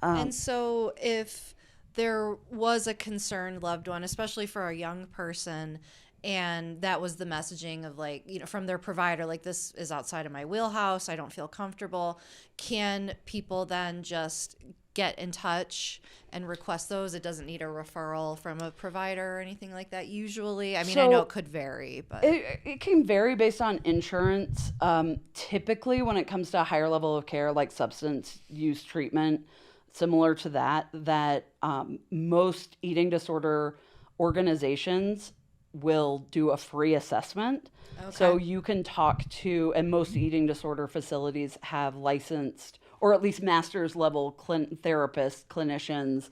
And so if there was a concerned loved one, especially for a young person, and that was the messaging of from their provider, this is outside of my wheelhouse, I don't feel comfortable, can people then just get in touch and request those? It doesn't need a referral from a provider or anything like that usually. I know it could vary, but it can vary based on insurance. Typically when it comes to a higher level of care, like substance use treatment, similar to that most eating disorder organizations will do a free assessment. Okay. So you can talk to, and most eating disorder facilities have licensed or at least master's level therapists, clinicians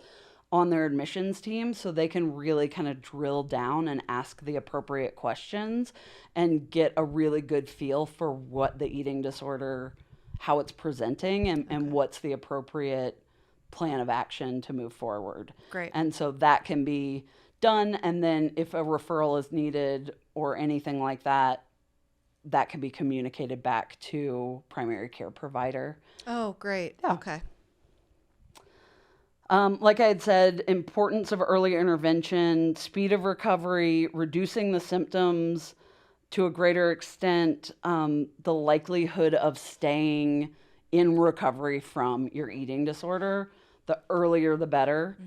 on their admissions team so they can really kind of drill down and ask the appropriate questions and get a really good feel for what the eating disorder, how it's presenting, and what's the appropriate plan of action to move forward. Great. And so that can be done. And then if a referral is needed or anything like that, that can be communicated back to primary care provider. Oh, great. Yeah. Okay. Like I had said, importance of early intervention, speed of recovery, reducing the symptoms to a greater extent, the likelihood of staying in recovery from your eating disorder, the earlier the better.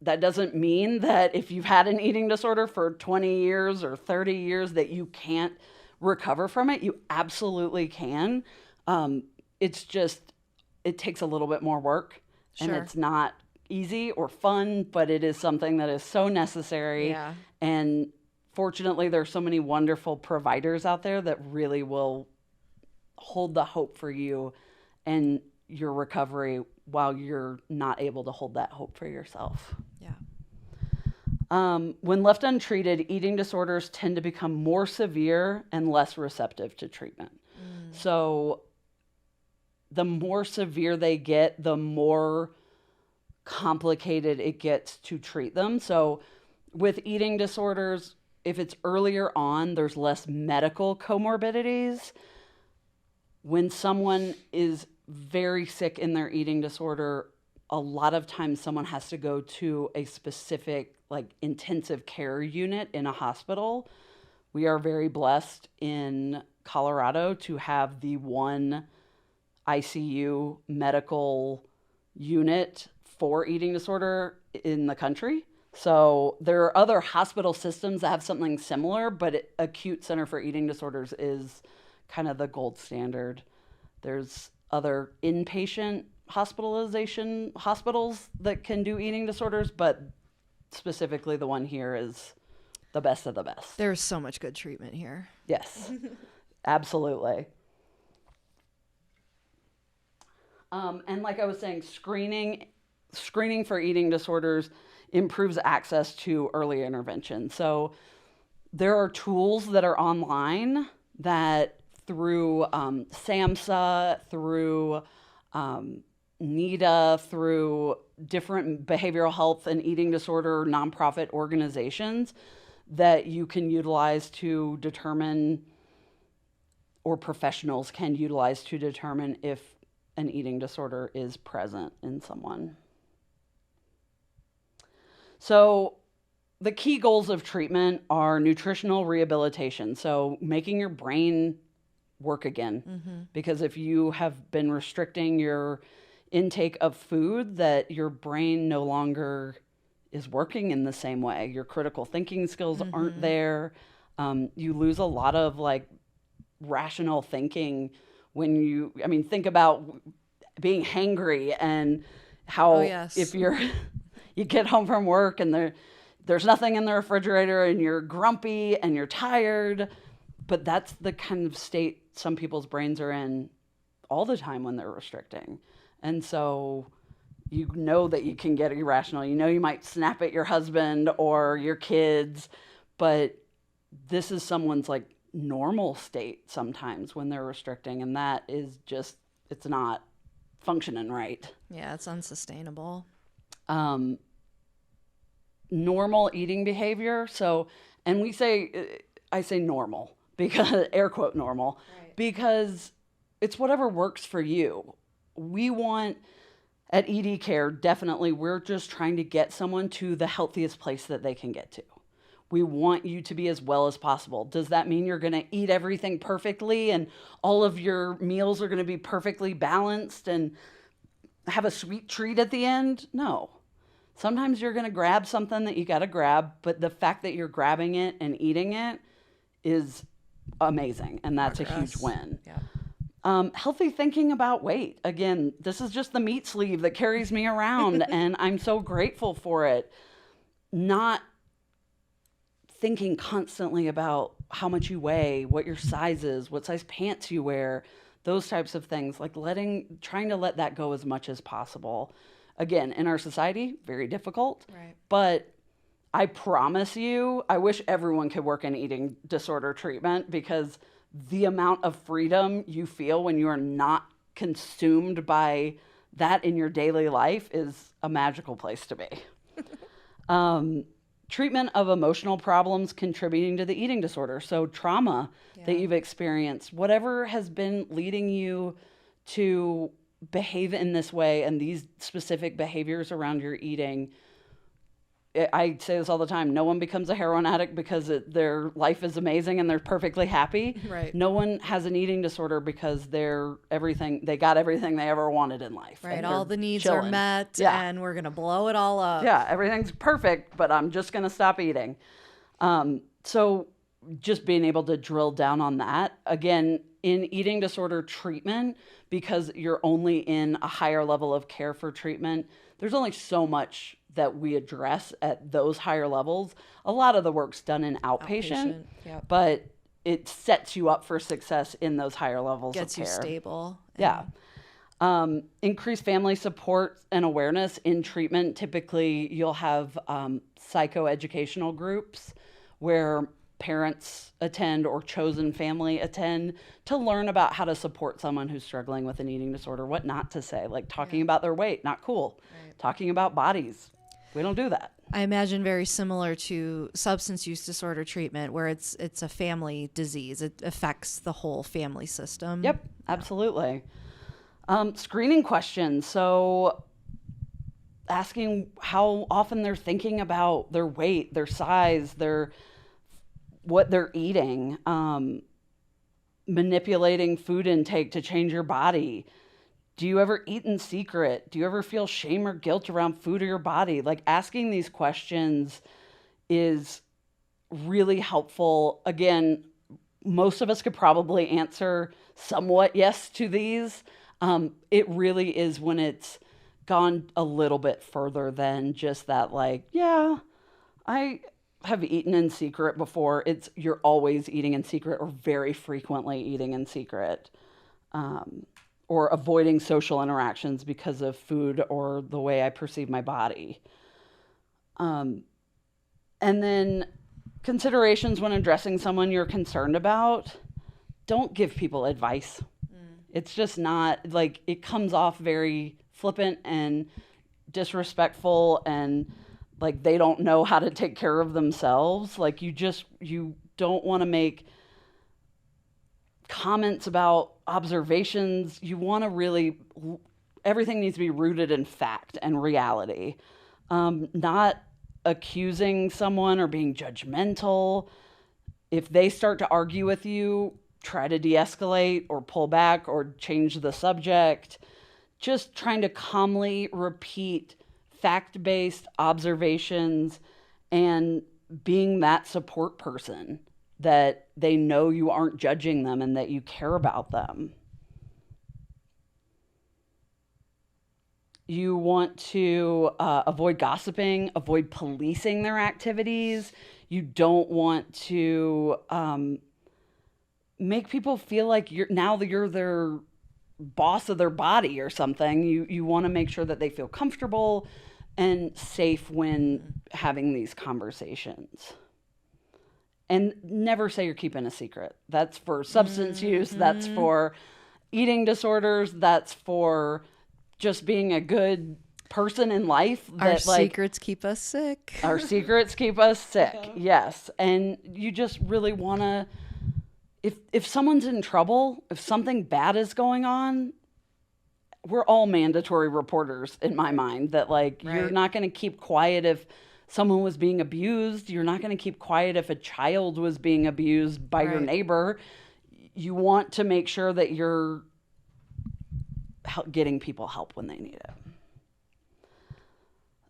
That doesn't mean that if you've had an eating disorder for 20 years or 30 years that you can't recover from it. You absolutely can. It's just, it takes a little bit more work. Sure. And it's not easy or fun, but it is something that is so necessary. Yeah. And fortunately, there's so many wonderful providers out there that really will hold the hope for you and your recovery while you're not able to hold that hope for yourself. Yeah. When left untreated, eating disorders tend to become more severe and less receptive to treatment. So the more severe they get, the more complicated it gets to treat them. So with eating disorders, if it's earlier on, there's less medical comorbidities. When someone is very sick in their eating disorder, a lot of times someone has to go to a specific like intensive care unit in a hospital. We are very blessed in Colorado to have the one ICU medical unit for eating disorder in the country. So there are other hospital systems that have something similar, but Acute Center for Eating Disorders is kind of the gold standard. There's other inpatient hospitalization hospitals that can do eating disorders, but specifically the one here is the best of the best. There's so much good treatment here. Yes, absolutely. And like I was saying, screening for eating disorders improves access to early intervention. So there are tools that are online that through SAMHSA, through NEDA, through different behavioral health and eating disorder nonprofit organizations that you can utilize to determine, or professionals can utilize to determine if an eating disorder is present in someone. So the key goals of treatment are nutritional rehabilitation. So making your brain work again, because if you have been restricting your intake of food, that your brain no longer is working in the same way. Your critical thinking skills aren't there. You lose a lot of like rational thinking when you, I mean, think about being hangry and how if you get home from work and there's nothing in the refrigerator and you're grumpy and you're tired, but that's the kind of state some people's brains are in all the time when they're restricting. And so you know that you can get irrational. You know you might snap at your husband or your kids, but this is someone's like normal state sometimes when they're restricting, and that is just, it's not functioning right. Yeah, it's unsustainable. Normal eating behavior. So, and I say normal because air quote normal, right, because it's whatever works for you. We want at EDCare, definitely, we're just trying to get someone to the healthiest place that they can get to. We want you to be as well as possible. Does that mean you're going to eat everything perfectly and all of your meals are going to be perfectly balanced and have a sweet treat at the end? No. Sometimes you're going to grab something that you got to grab, but the fact that you're grabbing it and eating it is amazing, and that's a huge win. Yeah. Healthy thinking about weight. Again, this is just the meat sleeve that carries me around, and I'm so grateful for it. Not thinking constantly about how much you weigh, what your size is, what size pants you wear, those types of things. Like trying to let that go as much as possible. again, in our society, very difficult. Right. But I promise you, I wish everyone could work in eating disorder treatment, because the amount of freedom you feel when you are not consumed by that in your daily life is a magical place to be. Treatment of emotional problems contributing to the eating disorder. So trauma that you've experienced, whatever has been leading you to behave in this way and these specific behaviors around your eating. I say this all the time. No one becomes a heroin addict because their life is amazing and they're perfectly happy. Right. No one has an eating disorder because they got everything they ever wanted in life. Right. All the needs chilling. are met, and we're going to blow it all up. Yeah. Everything's perfect, but I'm just going to stop eating. So just being able to drill down on that again in eating disorder treatment, because you're only in a higher level of care for treatment. There's only so much that we address at those higher levels. A lot of the work's done in outpatient. Yep. But it sets you up for success in those higher levels Gets of care. you stable. Yeah. Increased family support and awareness in treatment. Typically, you'll have psychoeducational groups where parents attend or chosen family attend to learn about how to support someone who's struggling with an eating disorder, what not to say, like talking about their weight, not cool. Right. Talking about bodies. We don't do that. I imagine very similar to substance use disorder treatment, where it's a family disease. It affects the whole family system. Yep, absolutely. Screening questions. So asking how often they're thinking about their weight, their size, what they're eating, manipulating food intake to change your body. Do you ever eat in secret? Do you ever feel shame or guilt around food or your body? Like, asking these questions is really helpful. Again, most of us could probably answer somewhat yes to these. It really is when it's gone a little bit further than just that, like, yeah, I have eaten in secret before. You're always eating in secret or very frequently eating in secret. Or avoiding social interactions because of food or the way I perceive my body. And then considerations when addressing someone you're concerned about. Don't give people advice. It's just not, like, it comes off very flippant and disrespectful, and like they don't know how to take care of themselves. Like, you don't want to make comments about observations. You want to really, everything needs to be rooted in fact and reality. Not accusing someone or being judgmental. If they start to argue with you, try to de-escalate or pull back or change the subject. Just trying to calmly repeat fact-based observations and being that support person, that they know you aren't judging them and that you care about them. You want to avoid gossiping, avoid policing their activities. You don't want to make people feel like you're their boss of their body or something. You want to make sure that they feel comfortable and safe when having these conversations. And never say you're keeping a secret. That's for substance use. That's for eating disorders. That's for just being a good person in life. Our secrets keep us sick. Our secrets keep us sick. Yes. And you just really want to, if someone's in trouble, if something bad is going on, we're all mandatory reporters in my mind. That, like, you're not going to keep quiet if someone was being abused. You're not going to keep quiet if a child was being abused by your neighbor. You want to make sure that you're getting people help when they need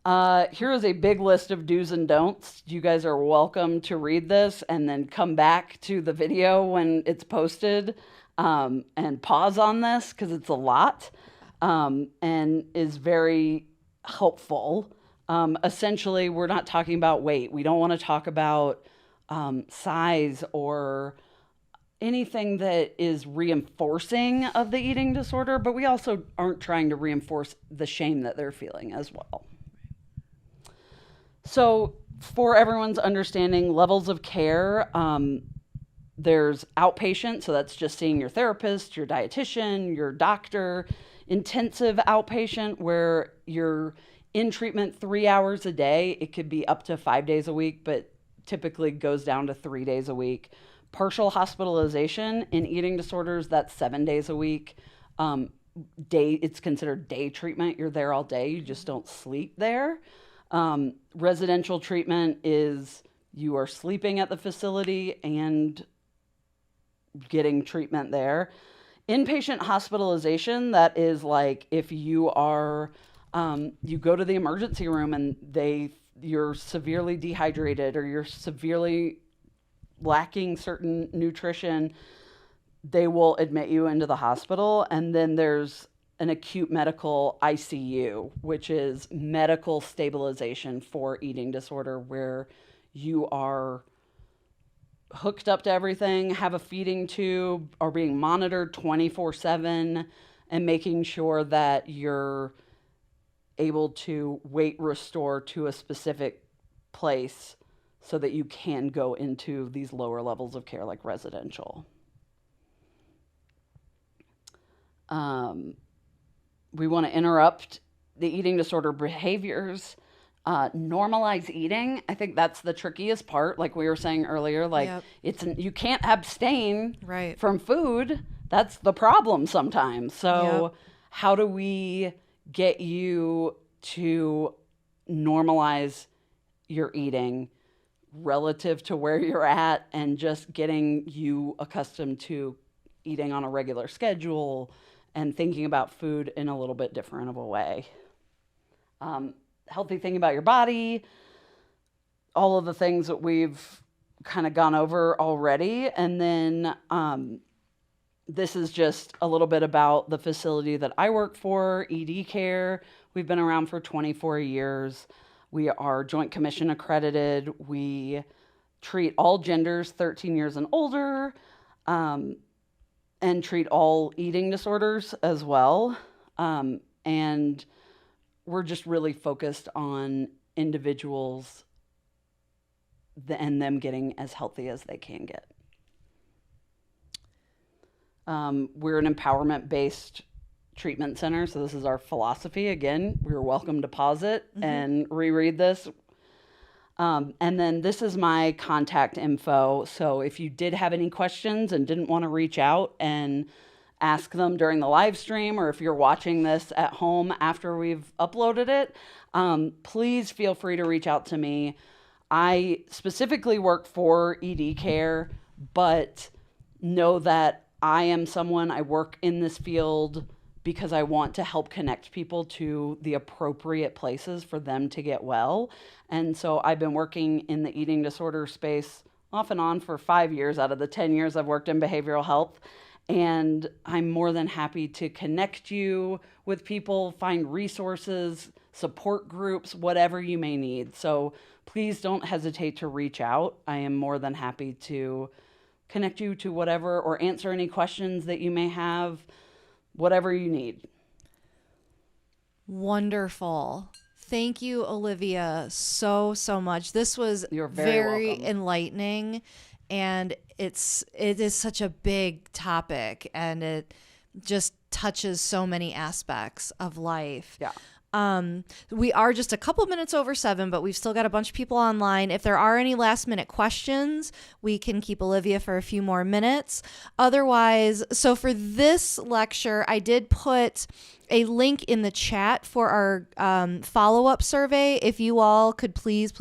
it. Here is a big list of do's and don'ts. You guys are welcome to read this and then come back to the video when it's posted and pause on this, because it's a lot and is very helpful. Essentially, we're not talking about weight. We don't want to talk about size or anything that is reinforcing of the eating disorder, but we also aren't trying to reinforce the shame that they're feeling as well. So for everyone's understanding, levels of care, there's outpatient, so that's just seeing your therapist, your dietitian, your doctor. Intensive outpatient, where you're in treatment 3 hours a day. It could be up to 5 days a week, but typically goes down to 3 days a week. Partial hospitalization in eating disorders, that's 7 days a week. It's considered day treatment. You're there all day. You just don't sleep there. Residential treatment is you are sleeping at the facility and getting treatment there. Inpatient hospitalization, that is like if you are, you go to the emergency room and you're severely dehydrated or you're severely lacking certain nutrition, they will admit you into the hospital. And then there's an acute medical ICU, which is medical stabilization for eating disorder, where you are hooked up to everything, have a feeding tube, are being monitored 24/7, and making sure that you're able to weight restore to a specific place so that you can go into these lower levels of care like residential. We want to interrupt the eating disorder behaviors. Normalize eating. I think that's the trickiest part. Like we were saying earlier, like you can't abstain from food. That's the problem sometimes. So how do we get you to normalize your eating relative to where you're at, and just getting you accustomed to eating on a regular schedule and thinking about food in a little bit different of a way? Healthy thing about your body, all of the things that we've kind of gone over already. And then this is just a little bit about the facility that I work for, EDCare. We've been around for 24 years. We are Joint Commission accredited. We treat all genders 13 years and older, and treat all eating disorders as well. And we're just really focused on individuals and them getting as healthy as they can get. We're an empowerment-based treatment center, so this is our philosophy. Again, you're welcome to pause it and reread this. And then this is my contact info. So if you did have any questions and didn't want to reach out and ask them during the live stream, or if you're watching this at home after we've uploaded it, please feel free to reach out to me. I specifically work for EDCare, but know that I am someone, I work in this field because I want to help connect people to the appropriate places for them to get well. And so I've been working in the eating disorder space off and on for 5 years out of the 10 years I've worked in behavioral health. And I'm more than happy to connect you with people, find resources, support groups, whatever you may need. So please don't hesitate to reach out. I am more than happy to connect you to whatever, or answer any questions that you may have, whatever you need. Wonderful. Thank you, Olivia, so much. This was You're very welcome. Enlightening, and it is such a big topic, and it just touches so many aspects of life. Yeah. We are just a couple minutes over 7, but we've still got a bunch of people online. If there are any last minute questions, we can keep Olivia for a few more minutes. Otherwise, so for this lecture, I did put a link in the chat for our follow-up survey. If you all could please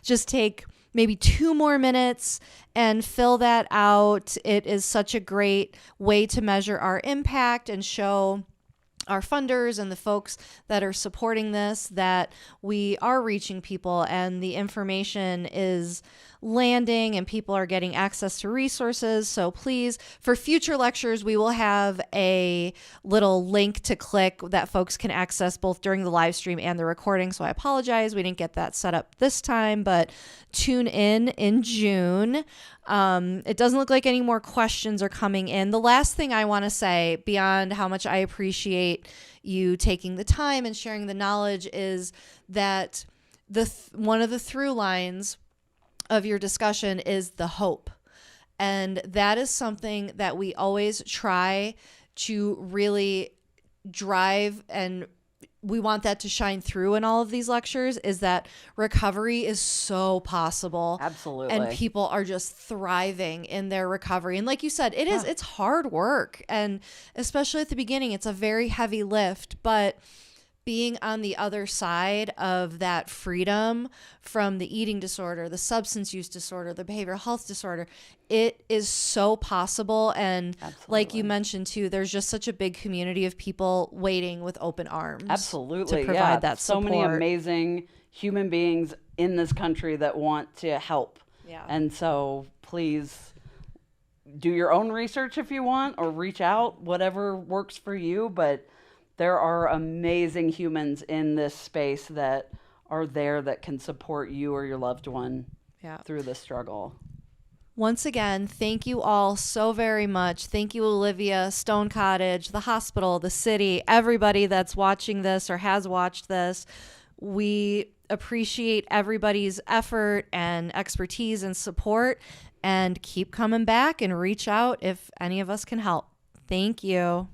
just take maybe 2 more minutes and fill that out. It is such a great way to measure our impact and show our funders and the folks that are supporting this, that we are reaching people and the information is landing and people are getting access to resources. So please, for future lectures, we will have a little link to click that folks can access both during the live stream and the recording. So I apologize, we didn't get that set up this time, but tune in June. It doesn't look like any more questions are coming in. The last thing I want to say, beyond how much I appreciate you taking the time and sharing the knowledge, is that one of the through lines of your discussion is the hope. And that is something that we always try to really drive, and we want that to shine through in all of these lectures, is that recovery is so possible. Absolutely. And people are just thriving in their recovery. And like you said, it's hard work. And especially at the beginning, it's a very heavy lift, but being on the other side of that freedom from the eating disorder, the substance use disorder, the behavioral health disorder, it is so possible. And like you mentioned too, there's just such a big community of people waiting with open arms. Absolutely. To provide that so support. many amazing human beings in this country that want to help. Yeah. And so please do your own research if you want, or reach out, whatever works for you. But there are amazing humans in this space that are there that can support you or your loved one through this struggle. Once again, thank you all so very much. Thank you, Olivia, Stone Cottage, the hospital, the city, everybody that's watching this or has watched this. We appreciate everybody's effort and expertise and support, and keep coming back and reach out if any of us can help. Thank you.